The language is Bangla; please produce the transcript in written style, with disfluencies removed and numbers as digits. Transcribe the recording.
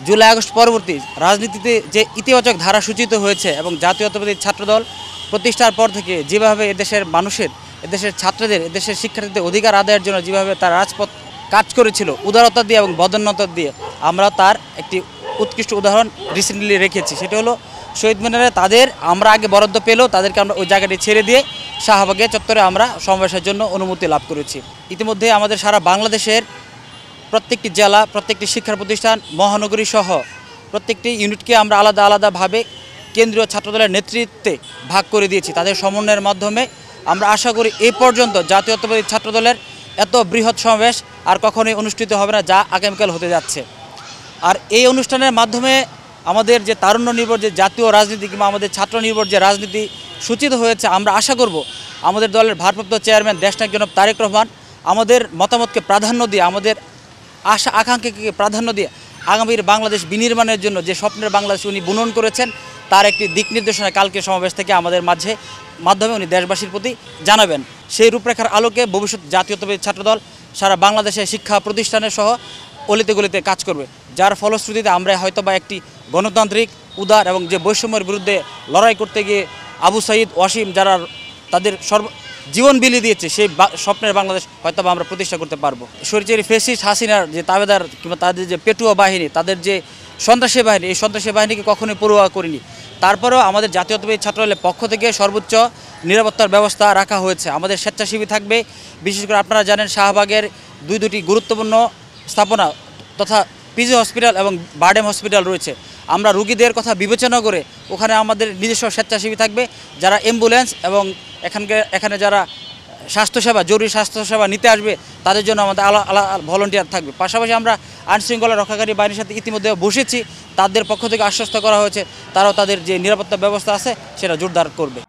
জুলাই আগস্ট পরবর্তী রাজনীতিতে যে ইতিবাচক ধারা সূচিত হয়েছে এবং জাতীয়তাবাদী ছাত্রদল প্রতিষ্ঠার পর থেকে যেভাবে এদেশের মানুষের, এদেশের ছাত্রদের, এদেশের শিক্ষার্থীদের অধিকার আদায়ের জন্য যেভাবে তার রাজপথ কাজ করেছিল উদারতা দিয়ে এবং বদান্যতা দিয়ে, আমরা তার একটি উৎকৃষ্ট উদাহরণ রিসেন্টলি রেখেছি। সেটা হলো শহীদ মিনারে আমরা আগে বরাদ্দ পেলেও তাদেরকে আমরা ওই জায়গাটি ছেড়ে দিয়ে শাহবাগে চত্বরে আমরা সমাবেশের জন্য অনুমতি লাভ করেছি। ইতিমধ্যে আমাদের সারা বাংলাদেশের প্রত্যেকটি জেলা, প্রত্যেকটি শিক্ষা প্রতিষ্ঠান, মহানগরী সহ প্রত্যেকটি ইউনিটকে আমরা আলাদা আলাদাভাবে কেন্দ্রীয় ছাত্রদলের নেতৃত্বে ভাগ করে দিয়েছি। তাদের সমন্বয়ের মাধ্যমে আমরা আশা করি এই পর্যন্ত জাতীয়তাবাদী ছাত্রদলের এত বৃহৎ সমাবেশ আর কখনোই অনুষ্ঠিত হবে না, যা আগামীকাল হতে যাচ্ছে। আর এই অনুষ্ঠানের মাধ্যমে আমাদের যে তারুণ্য নির্ভর যে জাতীয় রাজনীতি কিংবা আমাদের ছাত্র নির্ভর যে রাজনীতি সূচিত হয়েছে, আমরা আশা করব আমাদের দলের ভারপ্রাপ্ত চেয়ারম্যান দেশনায়ক জনাব তারেক রহমান আমাদের মতামতকে প্রাধান্য দিয়ে, আমাদের আশা আকাঙ্ক্ষাকে প্রাধান্য দিয়ে আগামীর বাংলাদেশ বিনির্মাণের জন্য যে স্বপ্নের বাংলাদেশ উনি বুনন করেছেন, তার একটি দিক নির্দেশনা কালকে সমাবেশ থেকে আমাদের মাধ্যমে উনি দেশবাসীর প্রতি জানাবেন। সেই রূপরেখার আলোকে ভবিষ্যৎ জাতীয়তাবাদী ছাত্রদল সারা বাংলাদেশের শিক্ষা প্রতিষ্ঠানের সহ অলিতে গলিতে কাজ করবে, যার ফলশ্রুতিতে আমরা হয়তোবা একটি গণতান্ত্রিক, উদার এবং যে বৈষম্যের বিরুদ্ধে লড়াই করতে গিয়ে আবু সাইদ, ওয়াসিম যারা তাদের জীবন বিলিয়ে দিয়েছে, সেই স্বপ্নের বাংলাদেশ হয়তোবা আমরা প্রতিষ্ঠা করতে পারবো। স্বৈরাচারী ফ্যাসিস্ট হাসিনার যে তাবেদার কিংবা তাদের যে পেটুয়া বাহিনী, তাদের যে সন্ত্রাসী বাহিনী, এই সন্ত্রাসী বাহিনীকে কখনোই পরোয়া করিনি। তারপরেও আমাদের জাতীয়তাবাদী ছাত্রদলের পক্ষ থেকে সর্বোচ্চ নিরাপত্তার ব্যবস্থা রাখা হয়েছে। আমাদের স্বেচ্ছাসেবী থাকবে, বিশেষ করে আপনারা জানেন শাহবাগের দুটি গুরুত্বপূর্ণ স্থাপনা তথা পিজি হসপিটাল এবং বারডেম হসপিটাল রয়েছে। আমরা রুগীদের কথা বিবেচনা করে ওখানে আমাদের নিজস্ব স্বেচ্ছাসেবী থাকবে, যারা অ্যাম্বুলেন্স এবং এখানে যারা স্বাস্থ্যসেবা, জরুরি স্বাস্থ্যসেবা নিতে আসবে, তাদের জন্য আমাদের আলাদা ভলান্টিয়ার থাকবে। পাশাপাশি আমরা আইনশৃঙ্খলা রক্ষাকারী বাহিনীর সাথে ইতিমধ্যে বসেছি, তাদের পক্ষ থেকে আশ্বস্ত করা হয়েছে তারাও তাদের যে নিরাপত্তা ব্যবস্থা আছে সেটা জোরদার করবে।